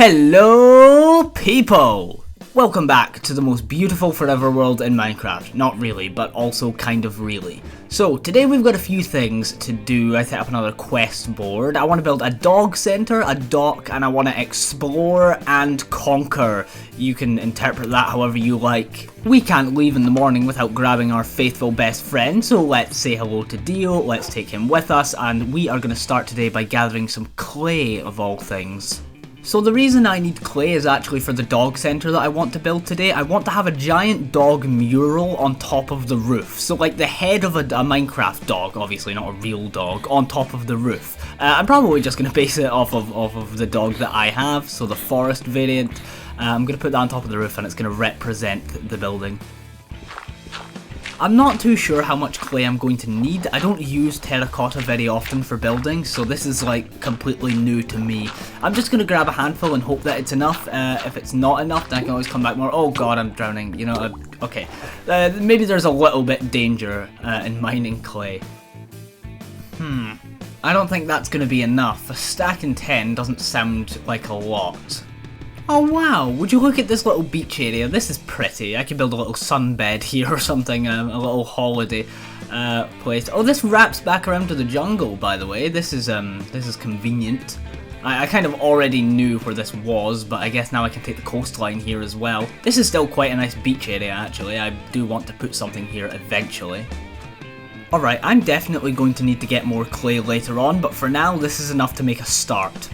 Hello people! Welcome back to the most beautiful forever world in Minecraft. Not really, but also kind of really. So today we've got a few things to do. I set up another quest board. I want to build a dog center, a dock, and I want to explore and conquer. You can interpret that however you like. We can't leave in the morning without grabbing our faithful best friend, so let's say hello to Dio, let's take him with us, and we are going to start today by gathering some clay of all things. So the reason I need clay is actually for the dog center that I want to build today. I want to have a giant dog mural on top of the roof. So like the head of a Minecraft dog, obviously not a real dog, on top of the roof. I'm probably just going to base it off of the dog that I have, so the forest variant. I'm going to put that on top of the roof and it's going to represent the building. I'm not too sure how much clay I'm going to need. I don't use terracotta very often for building, so this is like completely new to me. I'm just going to grab a handful and hope that it's enough. If it's not enough, then I can always come back more. Oh god, I'm drowning, you know, okay. Maybe there's a little bit danger in mining clay. I don't think that's going to be enough. A stack in 10 doesn't sound like a lot. Oh wow, would you look at this little beach area? This is pretty. I could build a little sunbed here or something, a little holiday place. Oh, this wraps back around to the jungle, by the way. This is convenient. I kind of already knew where this was, but I guess now I can take the coastline here as well. This is still quite a nice beach area, actually. I do want to put something here eventually. Alright, I'm definitely going to need to get more clay later on, but for now, this is enough to make a start.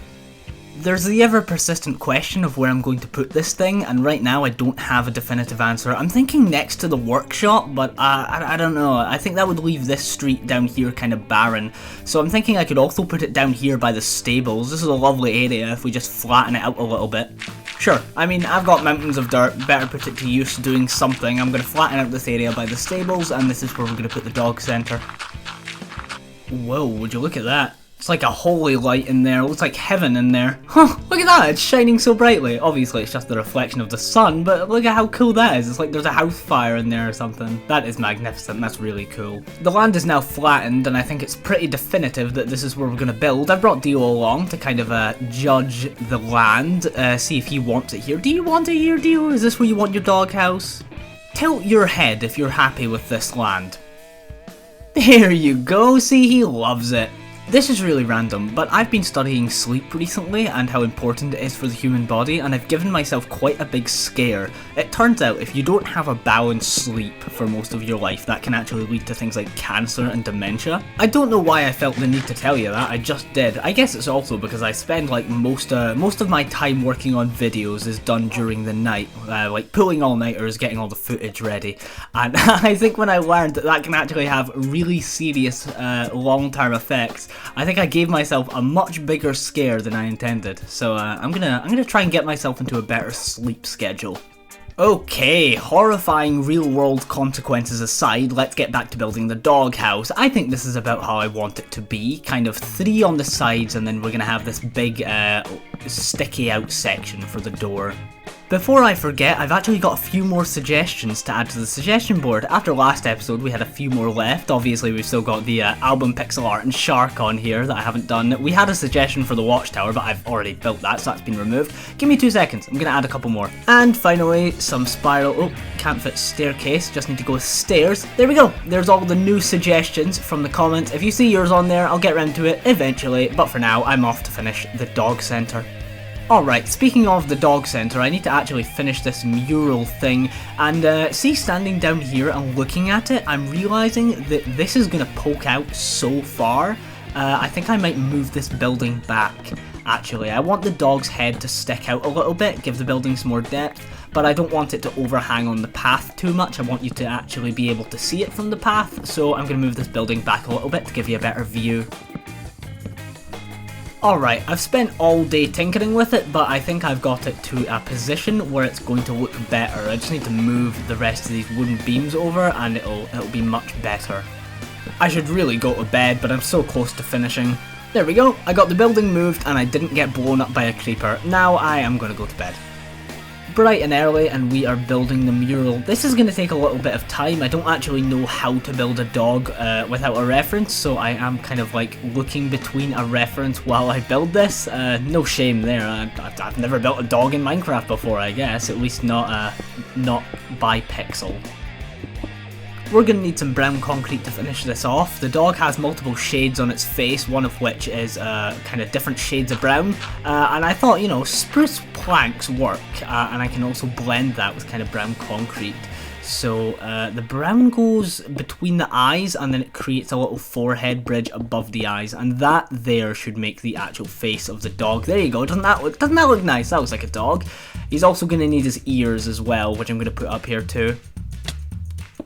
There's the ever-persistent question of where I'm going to put this thing, and right now I don't have a definitive answer. I'm thinking next to the workshop, but I don't know. I think that would leave this street down here kind of barren. So I'm thinking I could also put it down here by the stables. This is a lovely area if we just flatten it out a little bit. Sure, I mean, I've got mountains of dirt, better put it to use doing something. I'm going to flatten out this area by the stables, and this is where we're going to put the dog center. Whoa, would you look at that? It's like a holy light in there, it looks like heaven in there. Huh, look at that, it's shining so brightly. Obviously it's just the reflection of the sun, but look at how cool that is. It's like there's a house fire in there or something. That is magnificent, that's really cool. The land is now flattened and I think it's pretty definitive that this is where we're going to build. I've brought Dio along to kind of judge the land, see if he wants it here. Do you want it here, Dio? Is this where you want your doghouse? Tilt your head if you're happy with this land. There you go, see, he loves it. This is really random, but I've been studying sleep recently and how important it is for the human body, and I've given myself quite a big scare. It turns out if you don't have a balanced sleep for most of your life, that can actually lead to things like cancer and dementia. I don't know why I felt the need to tell you that, I just did. I guess it's also because I spend like most of my time working on videos is done during the night, like pulling all-nighters, getting all the footage ready, and I think when I learned that that can actually have really serious long-term effects, I think I gave myself a much bigger scare than I intended, so I'm gonna try and get myself into a better sleep schedule. Okay, horrifying real-world consequences aside, let's get back to building the doghouse. I think this is about how I want it to be, kind of 3 on the sides, and then we're gonna have this big sticky out section for the door. Before I forget, I've actually got a few more suggestions to add to the suggestion board. After last episode, we had a few more left. Obviously, we've still got the album pixel art and shark on here that I haven't done. We had a suggestion for the watchtower, but I've already built that, so that's been removed. Give me 2 seconds. I'm going to add a couple more. And finally, some spiral... Oh, can't fit staircase. Just need to go with stairs. There we go. There's all the new suggestions from the comments. If you see yours on there, I'll get around to it eventually. But for now, I'm off to finish the dog center. Alright, speaking of the dog center, I need to actually finish this mural thing, and see, standing down here and looking at it, I'm realizing that this is going to poke out so far. I think I might move this building back, actually. I want the dog's head to stick out a little bit, give the building some more depth, but I don't want it to overhang on the path too much. I want you to actually be able to see it from the path, so I'm going to move this building back a little bit to give you a better view. Alright, I've spent all day tinkering with it, but I think I've got it to a position where it's going to look better. I just need to move the rest of these wooden beams over and it'll be much better. I should really go to bed, but I'm so close to finishing. There we go, I got the building moved and I didn't get blown up by a creeper. Now I am going to go to bed. bright and early and we are building the mural. This is going to take a little bit of time. I don't actually know how to build a dog without a reference, so I am kind of like looking between a reference while I build this. No shame there. I've never built a dog in Minecraft before, I guess. At least not by pixel. We're going to need some brown concrete to finish this off. The dog has multiple shades on its face, one of which is kind of different shades of brown. And I thought, you know, spruce planks work, and I can also blend that with kind of brown concrete. So the brown goes between the eyes, and then it creates a little forehead bridge above the eyes, and that there should make the actual face of the dog. There you go. Doesn't that look nice? That looks like a dog. He's also going to need his ears as well, which I'm going to put up here too.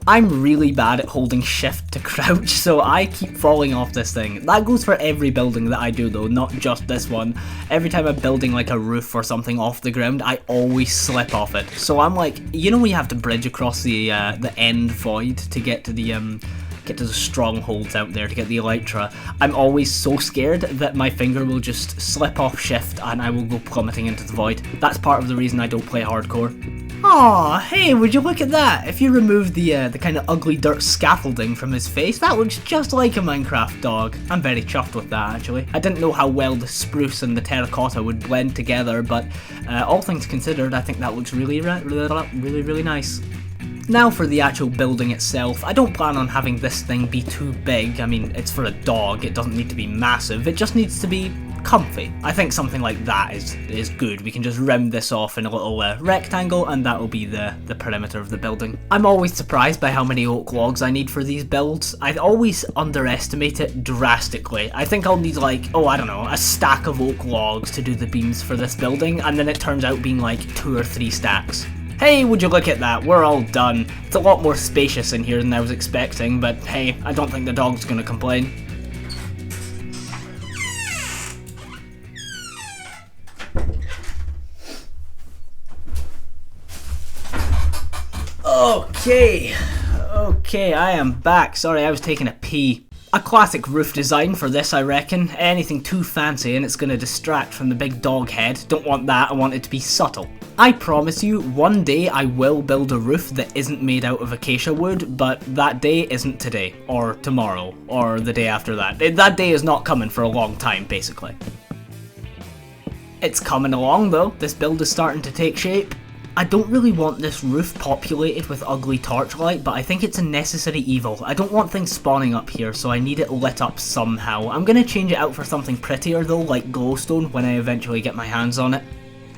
I'm really bad at holding shift to crouch, so I keep falling off this thing. That goes for every building that I do though, not just this one. Every time I'm building like a roof or something off the ground, I always slip off it. So I'm like, you know when you have to bridge across the end void to get to the strongholds out there, to get the elytra. I'm always so scared that my finger will just slip off shift and I will go plummeting into the void. That's part of the reason I don't play hardcore. Aw, hey, would you look at that? If you remove the kind of ugly dirt scaffolding from his face, that looks just like a Minecraft dog. I'm very chuffed with that, actually. I didn't know how well the spruce and the terracotta would blend together, but all things considered, I think that looks really nice. Now for the actual building itself, I don't plan on having this thing be too big. I mean, it's for a dog, it doesn't need to be massive, it just needs to be comfy. I think something like that is good. We can just round this off in a little rectangle and that will be the perimeter of the building. I'm always surprised by how many oak logs I need for these builds. I always underestimate it drastically. I think I'll need like, oh I don't know, a stack of oak logs to do the beams for this building, and then it turns out being like 2 or 3 stacks. Hey, would you look at that, we're all done. It's a lot more spacious in here than I was expecting, but hey, I don't think the dog's gonna complain. Okay, I am back. Sorry, I was taking a pee. A classic roof design for this, I reckon. Anything too fancy and it's going to distract from the big dog head. Don't want that, I want it to be subtle. I promise you, one day I will build a roof that isn't made out of acacia wood, but that day isn't today, or tomorrow, or the day after that. That day is not coming for a long time, basically. It's coming along though, this build is starting to take shape. I don't really want this roof populated with ugly torchlight, but I think it's a necessary evil. I don't want things spawning up here, so I need it lit up somehow. I'm gonna change it out for something prettier though, like glowstone, when I eventually get my hands on it.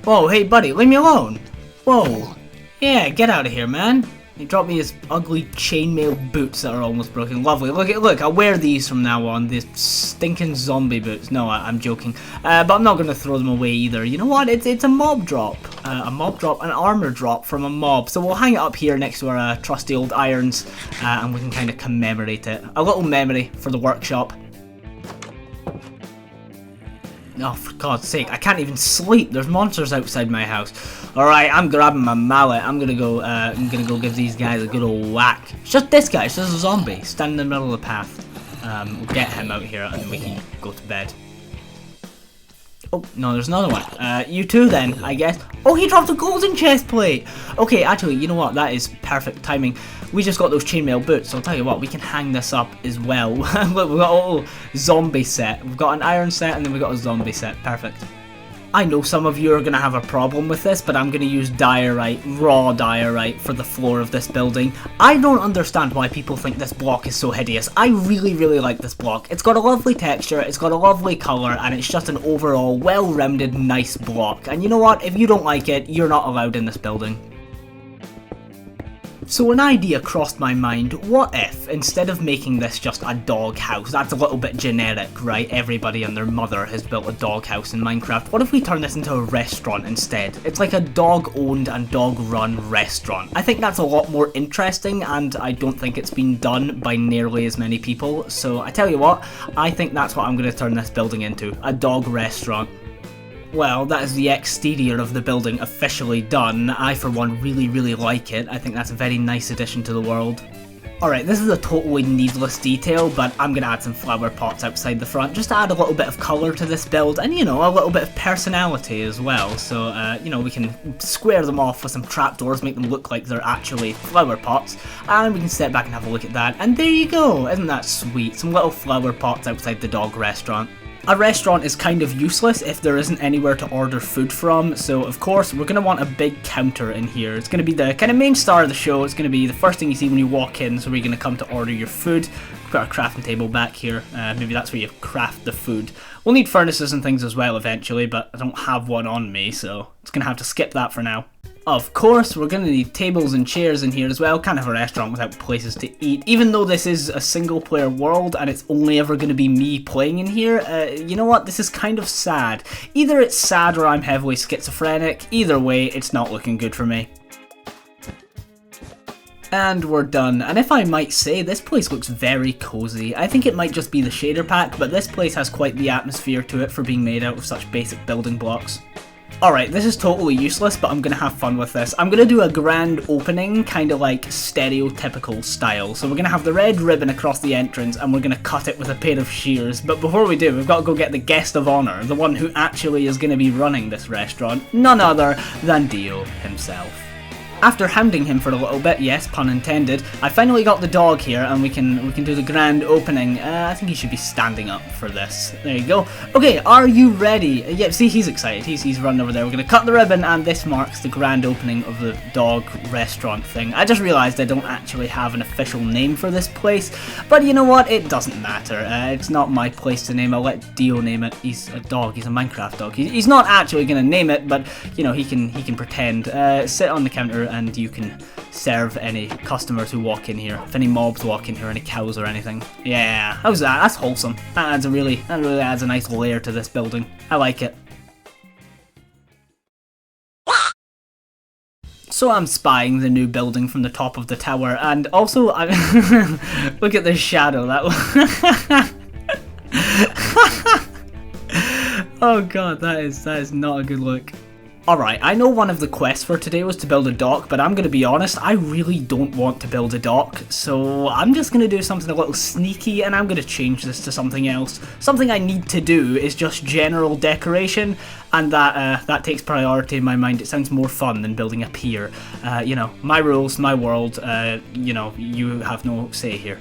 Whoa, hey buddy, leave me alone! Whoa. Yeah, get out of here, man. He dropped me his ugly chainmail boots that are almost broken. Lovely. Look, I'll wear these from now on. These stinking zombie boots. No, I'm joking. But I'm not going to throw them away either. You know what? It's a mob drop. An armor drop from a mob. So we'll hang it up here next to our trusty old irons, and we can kind of commemorate it. A little memory for the workshop. Oh, for God's sake, I can't even sleep. There's monsters outside my house. Alright, I'm grabbing my mallet. I'm gonna go give these guys a good old whack. It's just this guy, it's just a zombie standing in the middle of the path. We'll get him out here and then we can go to bed. Oh, no, there's another one. You too then, I guess. Oh, he dropped a golden chest plate! Okay, actually, you know what? That is perfect timing. We just got those chainmail boots, so I'll tell you what, we can hang this up as well. Look, we've got a little zombie set. We've got an iron set and then we've got a zombie set. Perfect. I know some of you are going to have a problem with this, but I'm going to use diorite, raw diorite, for the floor of this building. I don't understand why people think this block is so hideous. I really like this block. It's got a lovely texture, it's got a lovely colour, and it's just an overall well-rounded, nice block. And you know what? If you don't like it, you're not allowed in this building. So an idea crossed my mind. What if, instead of making this just a dog house, that's a little bit generic, right? Everybody and their mother has built a dog house in Minecraft. What if we turn this into a restaurant instead? It's like a dog-owned and dog-run restaurant. I think that's a lot more interesting, and I don't think it's been done by nearly as many people. So I tell you what, I think that's what I'm going to turn this building into, a dog restaurant. Well, that is the exterior of the building officially done. I, for one, really like it. I think that's a very nice addition to the world. Alright, this is a totally needless detail, but I'm going to add some flower pots outside the front just to add a little bit of colour to this build and, you know, a little bit of personality as well. So, you know, we can square them off with some trapdoors, make them look like they're actually flower pots, and we can step back and have a look at that. And there you go! Isn't that sweet? Some little flower pots outside the dog restaurant. A restaurant is kind of useless if there isn't anywhere to order food from, so of course we're going to want a big counter in here. It's going to be the kind of main star of the show. It's going to be the first thing you see when you walk in, so we're going to come to order your food. Put our crafting table back here, maybe that's where you craft the food. We'll need furnaces and things as well eventually, but I don't have one on me, so it's going to have to skip that for now. Of course, we're going to need tables and chairs in here as well. Can't have a restaurant without places to eat. Even though this is a single player world and it's only ever going to be me playing in here, you know what? This is kind of sad. Either it's sad or I'm heavily schizophrenic. Either way, it's not looking good for me. And we're done. And if I might say, this place looks very cozy. I think it might just be the shader pack, but this place has quite the atmosphere to it for being made out of such basic building blocks. Alright, this is totally useless, but I'm going to have fun with this. I'm going to do a grand opening, kind of like stereotypical style. So we're going to have the red ribbon across the entrance, and we're going to cut it with a pair of shears. But before we do, we've got to go get the guest of honour, the one who actually is going to be running this restaurant, none other than Dio himself. After hounding him for a little bit, yes, pun intended, I finally got the dog here and we can do the grand opening. I think he should be standing up for this. There you go. Okay, are you ready? Yeah, see, he's excited. He's running over there. We're going to cut the ribbon and this marks the grand opening of the dog restaurant thing. I just realised I don't actually have an official name for this place, but you know what? It doesn't matter. It's not my place to name. I'll let Dio name it. He's a dog. He's a Minecraft dog. He's not actually going to name it, but you know, he can pretend. Sit on the counter and you can serve any customers who walk in here. If any mobs walk in here, any cows or anything. Yeah, how's that? That's wholesome. That really adds a nice layer to this building. I like it. So I'm spying the new building from the top of the tower, and also look at this shadow. Oh god, that is not a good look. Alright, I know one of the quests for today was to build a dock, but I'm going to be honest, I really don't want to build a dock, so I'm just going to do something a little sneaky, and I'm going to change this to something else. Something I need to do is just general decoration, and that takes priority in my mind. It sounds more fun than building a pier. You know, my rules, my world, you know, you have no say here.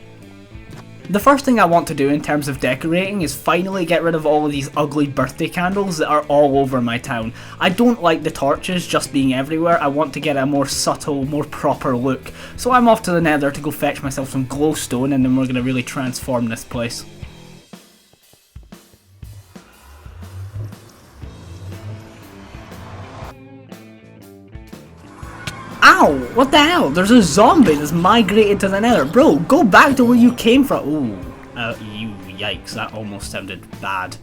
The first thing I want to do in terms of decorating is finally get rid of all of these ugly birthday candles that are all over my town. I don't like the torches just being everywhere. I want to get a more subtle, more proper look. So I'm off to the Nether to go fetch myself some glowstone, and then we're going to really transform this place. Ow! What the hell? There's a zombie that's migrated to the Nether. Bro, go back to where you came from. Ooh. Yikes, that almost sounded bad.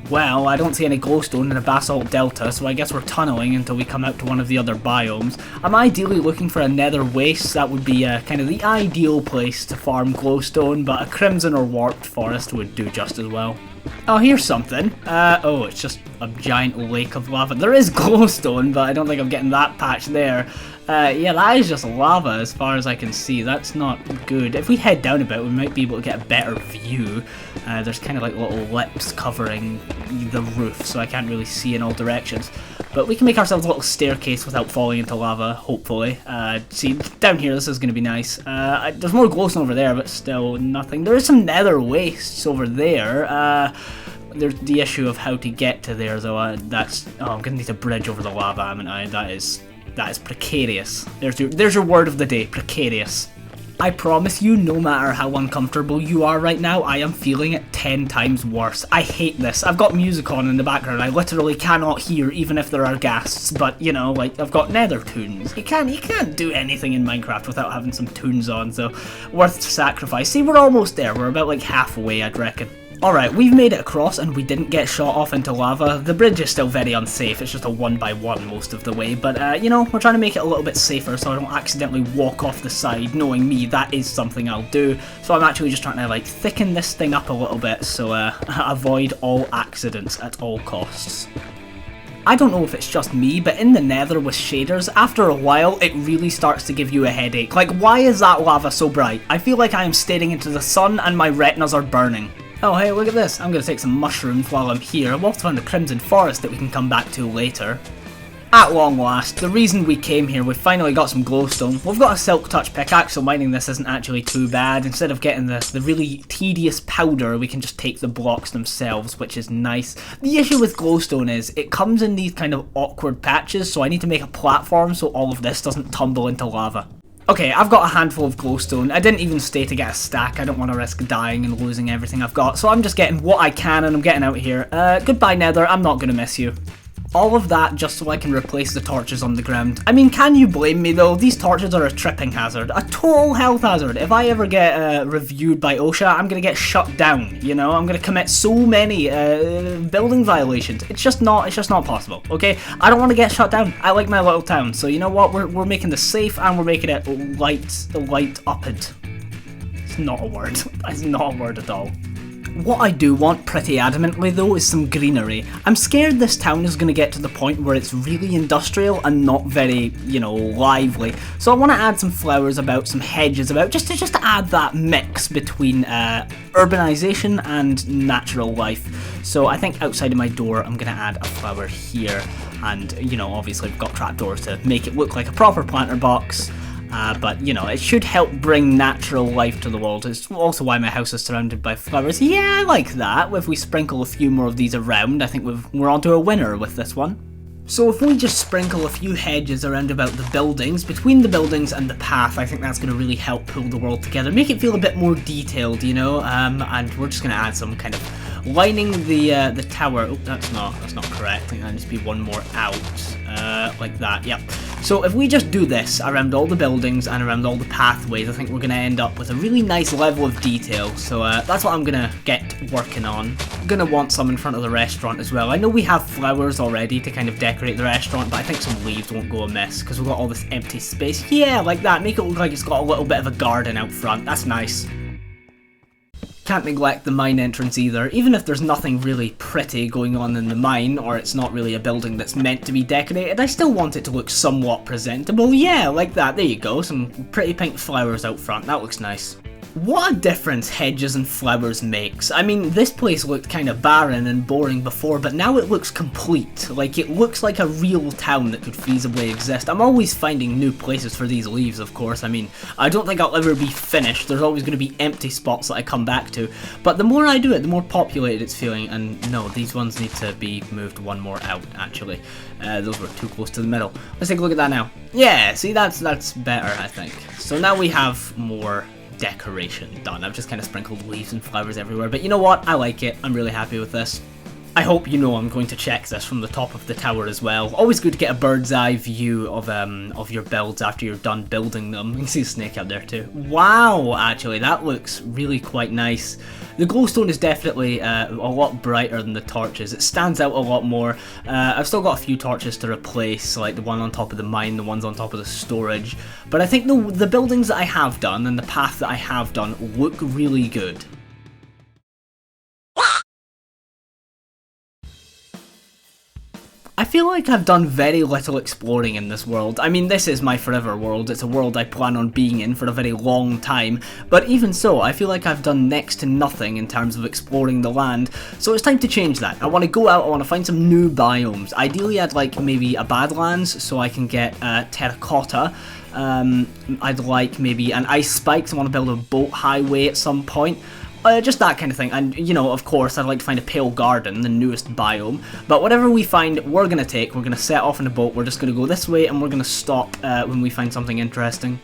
Well, I don't see any glowstone in the basalt delta, so I guess we're tunneling until we come out to one of the other biomes. I'm ideally looking for a nether waste. That would be kind of the ideal place to farm glowstone, but a crimson or warped forest would do just as well. Oh, here's something. Oh, it's just a giant lake of lava. There is glowstone, but I don't think I'm getting that patch there. Yeah, that is just lava as far as I can see. That's not good. If we head down a bit, we might be able to get a better view. There's kind of like little lips covering the roof, so I can't really see in all directions. But we can make ourselves a little staircase without falling into lava, hopefully. See, down here, this is going to be nice. There's more glowstone over there, but still nothing. There is some nether wastes over there. There's the issue of how to get to there, though. Oh, I'm going to need a bridge over the lava, haven't I? That is precarious. There's your word of the day, precarious. I promise you, no matter how uncomfortable you are right now, I am feeling it 10 times worse. I hate this. I've got music on in the background. I literally cannot hear even if there are guests, but you know, like, I've got nether tunes. You can't do anything in Minecraft without having some tunes on, so worth sacrifice. See, we're almost there. We're about like halfway, I'd reckon. Alright, we've made it across and we didn't get shot off into lava. The bridge is still very unsafe, it's just a 1x1 most of the way, but you know, we're trying to make it a little bit safer so I don't accidentally walk off the side. Knowing me, that is something I'll do. So I'm actually just trying to like thicken this thing up a little bit so avoid all accidents at all costs. I don't know if it's just me, but in the nether with shaders, after a while, it really starts to give you a headache. Like, why is that lava so bright? I feel like I am staring into the sun and my retinas are burning. Oh hey, look at this. I'm going to take some mushrooms while I'm here. I've also found a crimson forest that we can come back to later. At long last, the reason we came here, we've finally got some glowstone. We've got a silk touch pickaxe, so mining this isn't actually too bad. Instead of getting the really tedious powder, we can just take the blocks themselves, which is nice. The issue with glowstone is, it comes in these kind of awkward patches, so I need to make a platform so all of this doesn't tumble into lava. Okay, I've got a handful of glowstone. I didn't even stay to get a stack. I don't want to risk dying and losing everything I've got, so I'm just getting what I can and I'm getting out of here. Goodbye Nether, I'm not going to miss you. All of that just so I can replace the torches on the ground. I mean, can you blame me though? These torches are a tripping hazard, a total health hazard. If I ever get reviewed by OSHA, I'm gonna get shut down, you know? I'm gonna commit so many building violations. It's just not possible, okay? I don't want to get shut down. I like my little town, so you know what? We're making this safe and we're making it light-upped. It's not a word. It's not a word at all. What I do want pretty adamantly though is some greenery. I'm scared this town is going to get to the point where it's really industrial and not very, you know, lively. So I want to add some flowers about, some hedges about, just to add that mix between urbanization and natural life. So I think outside of my door I'm going to add a flower here, and you know, obviously we've got trapdoors to make it look like a proper planter box. But, you know, it should help bring natural life to the world. It's also why my house is surrounded by flowers. Yeah, I like that. If we sprinkle a few more of these around, I think we're onto a winner with this one. So if we just sprinkle a few hedges around about the buildings, between the buildings and the path, I think that's going to really help pull the world together. Make it feel a bit more detailed, you know, and we're just going to add some kind of lining the tower. Oh, that's not correct. I think that needs to be one more out, like that, yep. So if we just do this around all the buildings and around all the pathways, I think we're going to end up with a really nice level of detail. So that's what I'm going to get working on. I'm going to want some in front of the restaurant as well. I know we have flowers already to kind of decorate the restaurant, but I think some leaves won't go amiss because we've got all this empty space. Yeah, like that. Make it look like it's got a little bit of a garden out front. That's nice. Can't neglect the mine entrance either. Even if there's nothing really pretty going on in the mine, or it's not really a building that's meant to be decorated, I still want it to look somewhat presentable. Yeah, like that. There you go. Some pretty pink flowers out front. That looks nice. What a difference hedges and flowers makes. I mean, this place looked kind of barren and boring before, but now it looks complete. Like, it looks like a real town that could feasibly exist. I'm always finding new places for these leaves, of course. I mean, I don't think I'll ever be finished. There's always going to be empty spots that I come back to. But the more I do it, the more populated it's feeling. And no, these ones need to be moved one more out, actually. Those were too close to the middle. Let's take a look at that now. Yeah, see, that's better, I think. So now we have more decoration done. I've just kind of sprinkled leaves and flowers everywhere, but you know what? I like it. I'm really happy with this. I hope you know I'm going to check this from the top of the tower as well. Always good to get a bird's eye view of your builds after you're done building them. You can see a snake out there too. Wow, actually, that looks really quite nice. The glowstone is definitely a lot brighter than the torches. It stands out a lot more. I've still got a few torches to replace, like the one on top of the mine, the ones on top of the storage. But I think the buildings that I have done and the path that I have done look really good. I feel like I've done very little exploring in this world. I mean, this is my forever world. It's a world I plan on being in for a very long time. But even so, I feel like I've done next to nothing in terms of exploring the land. So it's time to change that. I want to go out, I want to find some new biomes. Ideally, I'd like maybe a Badlands so I can get terracotta. I'd like maybe an ice spike, so I want to build a boat highway at some point. Just that kind of thing, and you know, of course, I'd like to find a pale garden, the newest biome, but whatever we find, we're going to set off in a boat, we're just going to go this way, and we're going to stop when we find something interesting.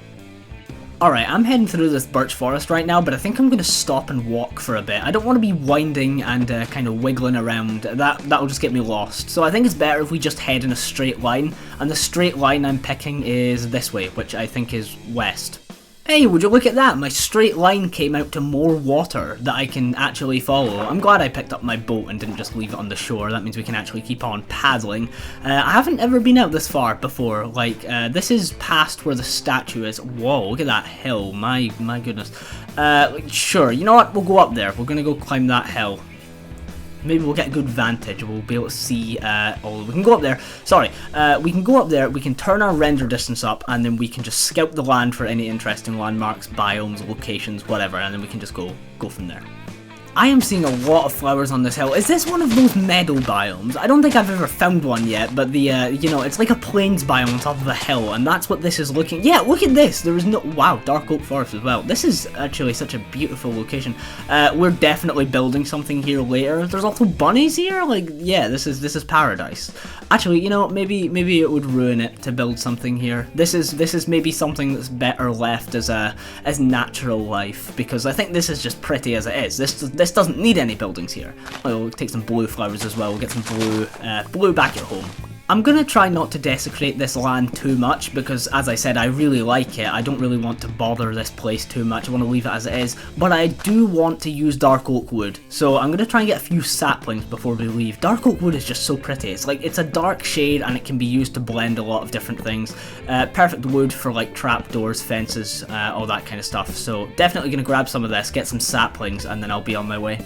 Alright, I'm heading through this birch forest right now, but I think I'm going to stop and walk for a bit. I don't want to be winding and kind of wiggling around, that'll just get me lost. So I think it's better if we just head in a straight line, and the straight line I'm picking is this way, which I think is west. Hey, would you look at that? My straight line came out to more water that I can actually follow. I'm glad I picked up my boat and didn't just leave it on the shore. That means we can actually keep on paddling. I haven't ever been out this far before. Like, this is past where the statue is. Whoa, look at that hill. My goodness. Sure, you know what? We'll go up there. We're gonna go climb that hill. Maybe we'll get a good vantage. We'll be able to see, oh, we can go up there. Sorry, we can go up there, we can turn our render distance up, and then we can just scout the land for any interesting landmarks, biomes, locations, whatever, and then we can just go from there. I am seeing a lot of flowers on this hill. Is this one of those meadow biomes? I don't think I've ever found one yet, but the, you know, it's like a plains biome on top of a hill, and that's what this is looking... Yeah, look at this! There is no... Wow, dark oak forest as well. This is actually such a beautiful location. We're definitely building something here later. There's also bunnies here? Like, yeah, this is paradise. Actually, you know, maybe it would ruin it to build something here. This is maybe something that's better left as natural life, because I think this is just pretty as it is. This doesn't need any buildings here. We'll take some blue flowers as well. We'll get some blue back at home. I'm gonna try not to desecrate this land too much because, as I said, I really like it. I don't really want to bother this place too much. I want to leave it as it is, but I do want to use dark oak wood. So I'm gonna try and get a few saplings before we leave. Dark oak wood is just so pretty. It's like, it's a dark shade and it can be used to blend a lot of different things. Perfect wood for like trapdoors, fences, all that kind of stuff. So definitely gonna grab some of this, get some saplings, and then I'll be on my way.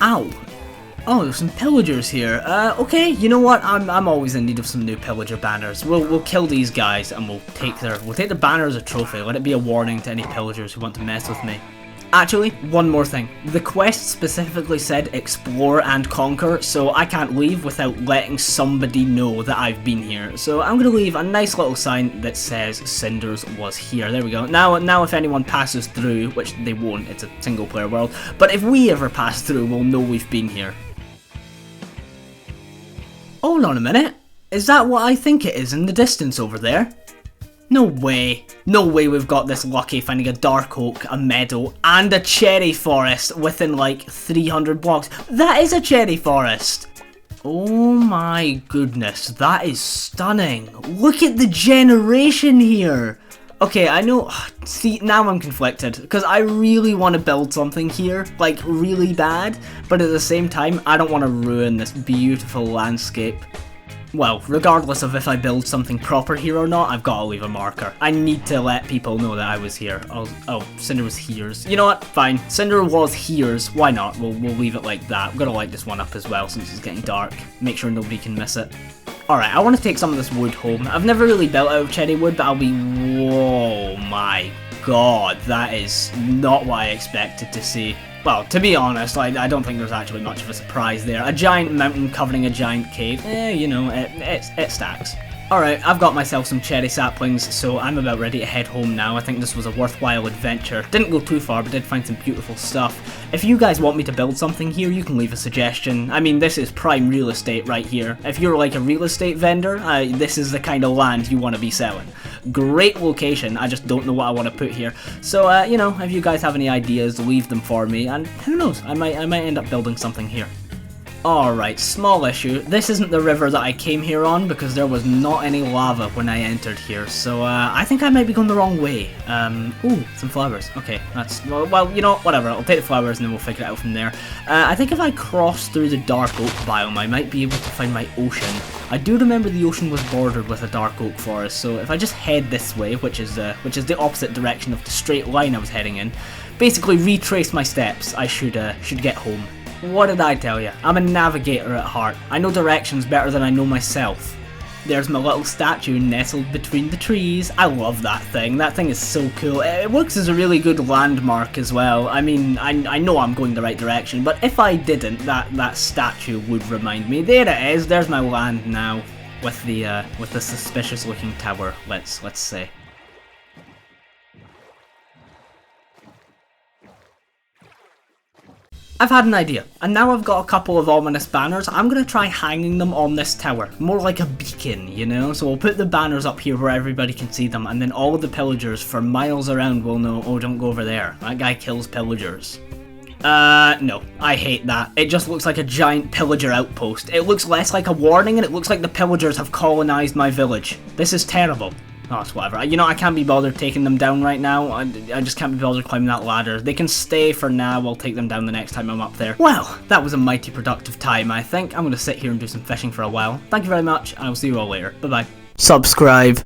Ow! Oh, there's some pillagers here. Okay, you know what? I'm always in need of some new pillager banners. We'll kill these guys and we'll take the banner as a trophy. Let it be a warning to any pillagers who want to mess with me. Actually, one more thing. The quest specifically said explore and conquer, so I can't leave without letting somebody know that I've been here. So I'm gonna leave a nice little sign that says Cinders was here. There we go. Now if anyone passes through, which they won't, it's a single player world, but if we ever pass through, we'll know we've been here. Hold on a minute. Is that what I think it is in the distance over there? No way. No way we've got this lucky finding a dark oak, a meadow, and a cherry forest within like 300 blocks. That is a cherry forest. Oh my goodness, that is stunning. Look at the generation here. Okay, I know, see, now I'm conflicted, because I really want to build something here, like, really bad, but at the same time, I don't want to ruin this beautiful landscape. Well, regardless of if I build something proper here or not, I've got to leave a marker. I need to let people know that I was here. Oh, Cinder was here's. You know what? Fine. Cinder was here's. Why not? We'll leave it like that. I'm going to light this one up as well, since it's getting dark. Make sure nobody can miss it. Alright, I want to take some of this wood home. I've never really built out of cherry wood, but I'll be... Whoa, my god, that is not what I expected to see. Well, to be honest, I don't think there's actually much of a surprise there. A giant mountain covering a giant cave, you know, it stacks. Alright, I've got myself some cherry saplings, so I'm about ready to head home now. I think this was a worthwhile adventure. Didn't go too far, but did find some beautiful stuff. If you guys want me to build something here, you can leave a suggestion. I mean, this is prime real estate right here. If you're like a real estate vendor, this is the kind of land you want to be selling. Great location, I just don't know what I want to put here. So, you know, if you guys have any ideas, leave them for me, and who knows, I might end up building something here. Alright, small issue. This isn't the river that I came here on because there was not any lava when I entered here, so I think I might be going the wrong way. Ooh, some flowers. Okay, that's, well, you know, whatever, I'll take the flowers and then we'll figure it out from there. I think if I cross through the dark oak biome, I might be able to find my ocean. I do remember the ocean was bordered with a dark oak forest, so if I just head this way, which is the opposite direction of the straight line I was heading in, basically retrace my steps, I should get home. What did I tell you? I'm a navigator at heart. I know directions better than I know myself. There's my little statue nestled between the trees. I love that thing. That thing is so cool. It works as a really good landmark as well. I mean, I know I'm going the right direction, but if I didn't, that statue would remind me. There it is. There's my land now, with the suspicious looking tower. Let's say. I've had an idea, and now I've got a couple of ominous banners. I'm going to try hanging them on this tower, more like a beacon, you know? So we'll put the banners up here where everybody can see them, and then all of the pillagers for miles around will know, oh, don't go over there. That guy kills pillagers. No, I hate that. It just looks like a giant pillager outpost. It looks less like a warning, and it looks like the pillagers have colonized my village. This is terrible. Oh, it's whatever. You know, I can't be bothered taking them down right now. I just can't be bothered climbing that ladder. They can stay for now. I'll take them down the next time I'm up there. Well, that was a mighty productive time, I think. I'm going to sit here and do some fishing for a while. Thank you very much, and I'll see you all later. Bye-bye. Subscribe.